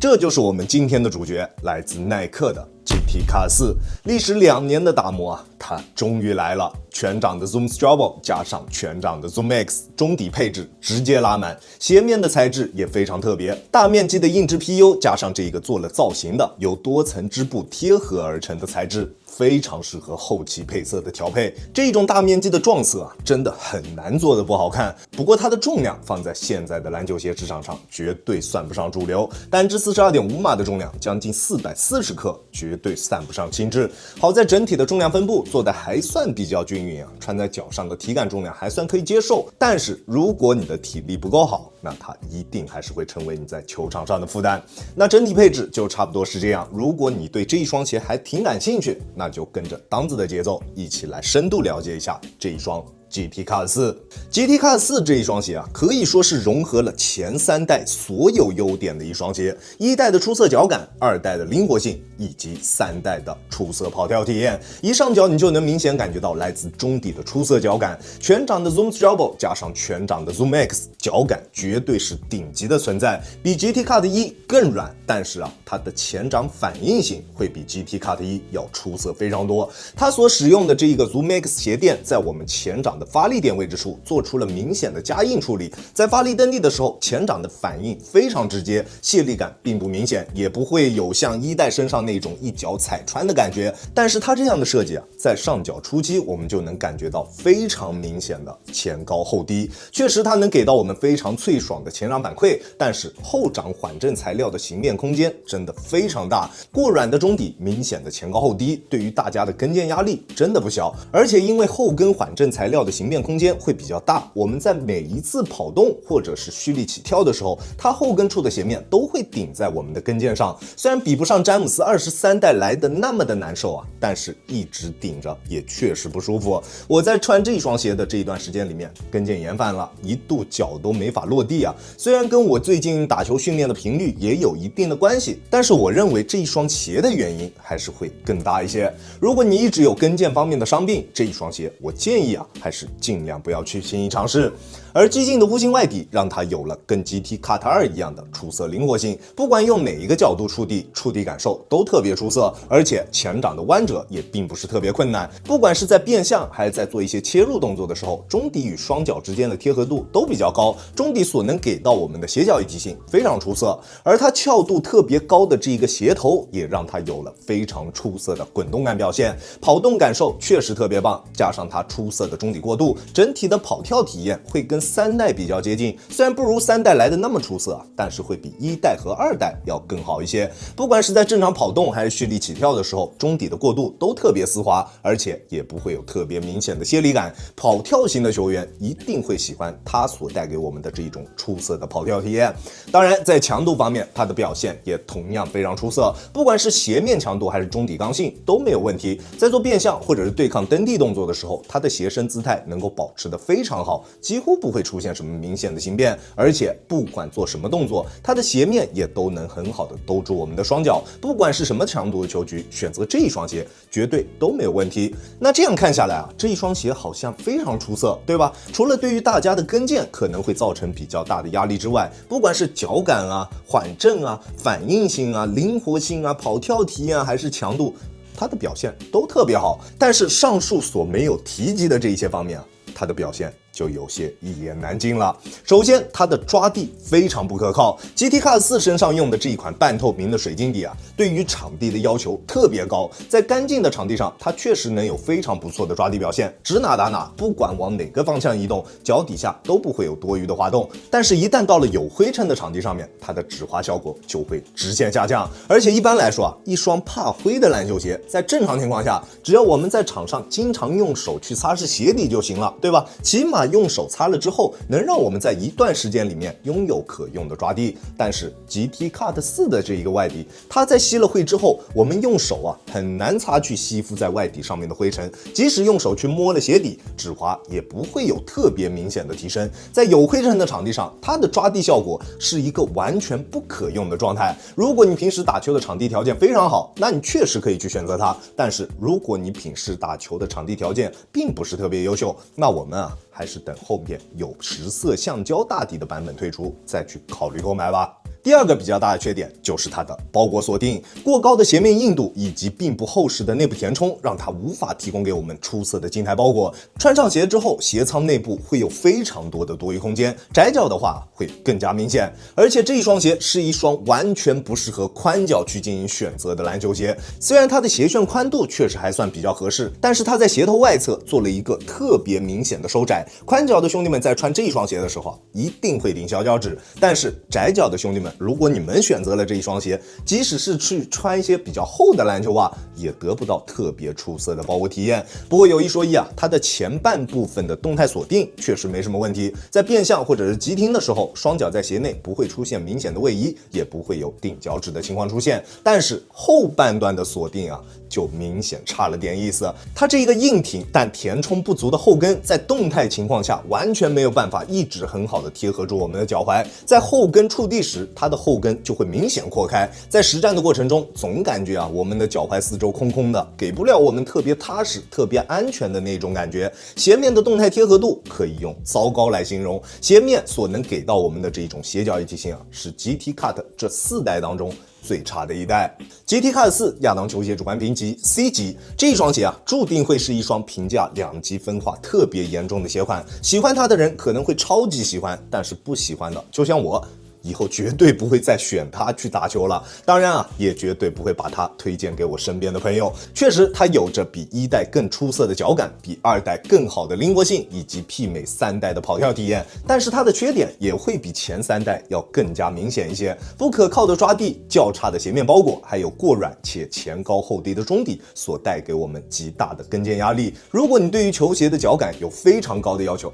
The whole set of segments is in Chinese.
這就是我們今天的主角，來自耐克的 GT Cut 4，歷時2年的打磨啊，它終於来了。全掌的 Zoom Strobel 加上全掌的 Zoom X， 中底配置直接拉满，鞋面的材質也非常特別，大面积的硬质 PU 加上这个做了造型的由多层织布貼合而成的材質。非常適合後期配色的調配，這種大面積的撞色啊，真的很難做得不好看。不過它的重量放在現在的籃球鞋市場上，絕對算不上主流。單支42.5碼的重量，將近440克，絕對算不上輕質。好在整體的重量分布做得還算比較均勻啊，穿在腳上的體感重量還算可以接受。但是如果你的體力不夠好，那它一定還是會成為你在球場上的負擔。那整體配置就差不多是這樣。如果你對這一雙鞋還挺感興趣，那就跟着當子的節奏，一起來深度了解一下這一雙GT Cut 4。GT Cut 4這一雙鞋啊，可以說是融合了前3代所有優點的一雙鞋，1代的出色腳感，2代的靈活性，以及3代的出色跑跳體驗。一上腳你就能明顯感覺到來自中底的出色腳感，全掌的 Zoom Strobel 加上全掌的 Zoom X， 腳感絕對是頂級的存在，比 GT Cut 1更軟，但是啊，它的前掌反應性會比 GT Cut 1要出色非常多。它所使用的這個 Zoom X 鞋墊，在我們前掌的發力點位置處做出了明顯的加硬處理，在發力蹬地的時候，前掌的反應非常直接，卸力感並不明顯，也不會有像1代身上那種一腳踩穿的感覺。但是它這樣的設計啊，在上腳初期我們就能感覺到非常明顯的前高後低，確實它能給到我們非常脆爽的前掌反饋，但是後掌緩震材料的行面空間真的非常大，過軟的中底，明顯的前高後低，對於大家的跟腱壓力真的不小。而且因為後跟緩震材料的行面空間會比較大，我們在每一次跑動或者是蓄力起跳的時候，它後跟處的鞋面都會頂在我們的跟腱上。雖然比不上詹姆斯23代來的那麼的難受啊，但是一直頂着也確實不舒服。我在穿這雙鞋的這一段時間裡面，跟腱炎犯了，一度腳都沒法落地啊。雖然跟我最近打球訓練的頻率也有一定的關係，但是我認為這一雙鞋的原因還是會更大一些。如果你一直有跟腱方面的傷病，這一雙鞋我建議啊，還是盡量不要去輕易嘗試。而激進的弧形外底讓它有了跟 GT Cut 2一樣的出色靈活性，不管用哪一個角度觸地感受都特別出色，而且前掌的彎折也並不是特別困難，不管是在變向還是在做一些切入動作的時候，中底與雙腳之間的貼合度都比較高，中底所能給到我們的鞋腳一體性非常出色，而它翹度特別高的這個鞋頭也讓它有了非常出色的滾動感表現，跑動感受確實特別棒，加上它出色的中底過渡，整體的跑跳體驗會跟3代比較接近，雖然不如3代來的那麼出色，但是會比1代和2代要更好一些。不管是在正常跑動還是蓄力起跳的時候，中底的過渡都特別絲滑，而且也不會有特別明顯的卸力感。跑跳型的球員一定會喜歡它所帶給我們的這種出色的跑跳體驗。當然，在強度方面，它的表現也同樣非常出色，不管是鞋面強度還是中底剛性都沒有問題。在做變向或者是對抗蹬地動作的時候，它的鞋身姿態能夠保持得非常好，幾乎不會出現什麼明顯的形變，而且不管做什麼動作，它的鞋面也都能很好的兜住我們的雙腳，不管是什麼強度的球局，選擇這一雙鞋絕對都沒有問題。那這樣看下來啊，這一雙鞋好像非常出色，對吧？除了對於大家的跟腱可能會造成比較大的壓力之外，不管是腳感啊、緩震啊、反應性啊、靈活性啊、跑跳體驗還是強度，它的表現都特別好。但是上述所沒有提及的這一些方面啊，它的表現就有些一言難盡了。首先，它的抓地非常不可靠。GT Cut 4身上用的這一款半透明的水晶底啊，對於場地的要求特別高。在乾淨的場地上，它確實能有非常不錯的抓地表現，指哪打哪，不管往哪個方向移動，腳底下都不會有多餘的滑動。但是，一旦到了有灰塵的場地上面，它的止滑效果就會直線下降。而且一般來說啊，一雙怕灰的籃球鞋，在正常情況下，只要我們在場上經常用手去擦拭鞋底就行了，對吧？起碼用手擦了之後，能讓我們在一段時間裡面擁有可用的抓地。但是 GT Cut 4的這一個外底，它在吸了灰之後，我們用手啊很難擦去吸附在外底上面的灰塵，即使用手去摸了鞋底，止滑也不會有特別明顯的提升。在有灰塵的場地上，它的抓地效果是一個完全不可用的狀態。如果你平時打球的場地條件非常好，那你確實可以去選擇它。但是如果你平時打球的場地條件並不是特別優秀，那我們啊還是等後面有10色橡膠大底的版本推出再去考慮購買吧。第二個比較大的缺點就是它的包裹鎖定，過高的鞋面硬度以及並不厚實的內部填充，讓它無法提供給我們出色的靜態包裹。穿上鞋之後，鞋倉內部會有非常多的多余空間，窄腳的話会更加明顯。而且这一双鞋是一双完全不適合寬腳去進行選擇的籃球鞋。雖然它的鞋楦寬度確實還算比較合適，但是它在鞋頭外側做了一個特別明顯的收窄。寬腳的兄弟們在穿這一雙鞋的時候，一定會頂小腳趾。但是窄腳的兄弟們，如果你們選擇了這一雙鞋，即使是去穿一些比較厚的籃球襪，也得不到特別出色的包裹體驗。不過有一說一啊，它的前半部分的動態鎖定確實沒什麼問題，在變向或者是急停的時候，雙腳在鞋內不會出現明顯的位移，也不會有頂腳趾的情況出現。但是後半段的鎖定啊，就明顯差了點意思。它这一個硬挺但填充不足的後跟，在動態情況下完全沒有辦法一直很好的貼合住我們的腳踝，在後跟觸地時，它的後跟就會明顯擴開。在實戰的過程中，總感覺啊，我們的腳踝四周空空的，給不了我們特別踏實、特別安全的那種感覺。鞋面的動態貼合度可以用糟糕來形容，鞋面所能給到我們的這種鞋腳一體性啊，是 GT Cut 這4代當中最差的一代。GT Cut 4亞當球鞋主觀評級 C 級，這雙鞋啊，注定會是一雙評價2極分化特別嚴重的鞋款。喜歡它的人可能會超級喜歡，但是不喜歡的，就像我，以後絕對不會再選它去打球了。當然啊，也絕對不會把它推薦給我身邊的朋友。確實，它有着比1代更出色的腳感，比2代更好的靈活性，以及媲美3代的跑跳體驗。但是它的缺點也會比前3代要更加明顯一些。不可靠的抓地、較差的鞋面包裹，還有過軟且前高後低的中底，所帶給我們極大的跟腱壓力。如果你對於球鞋的腳感有非常高的要求，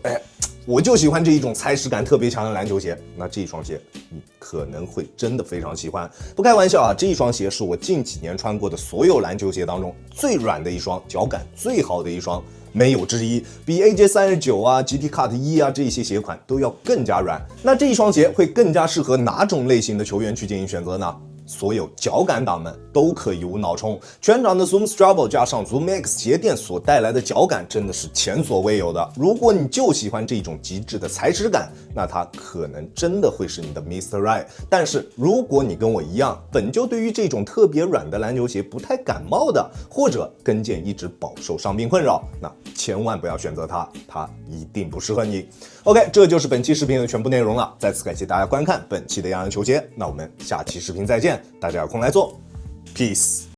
我就喜歡這一種踩實感特別強的籃球鞋，那這一雙鞋你可能會真的非常喜歡。不開玩笑啊，這一雙鞋是我近幾年穿過的所有籃球鞋當中最軟的一雙，腳感最好的一雙，沒有之一。比 AJ39啊、GT Cut 1啊這些鞋款都要更加軟。那這一雙鞋會更加適合哪種類型的球員去進行選擇呢？所有腳感黨們都可以無腦衝，全掌的 Zoom Strabo 加上 Zoom X 鞋墊所帶來的腳感真的是前所未有的。如果你就喜歡這種極致的踩實感，那它可能真的會是你的 Mr. Right。但是如果你跟我一樣，本就對於這種特別軟的籃球鞋不太感冒的，或者跟腱一直飽受傷病困擾，那千萬不要選擇它，它一定不適合你。OK， 這就是本期視頻的全部內容了。再次感謝大家觀看本期的洋洋球鞋，那我們下期視頻再見。大家有空來做 ，Peace。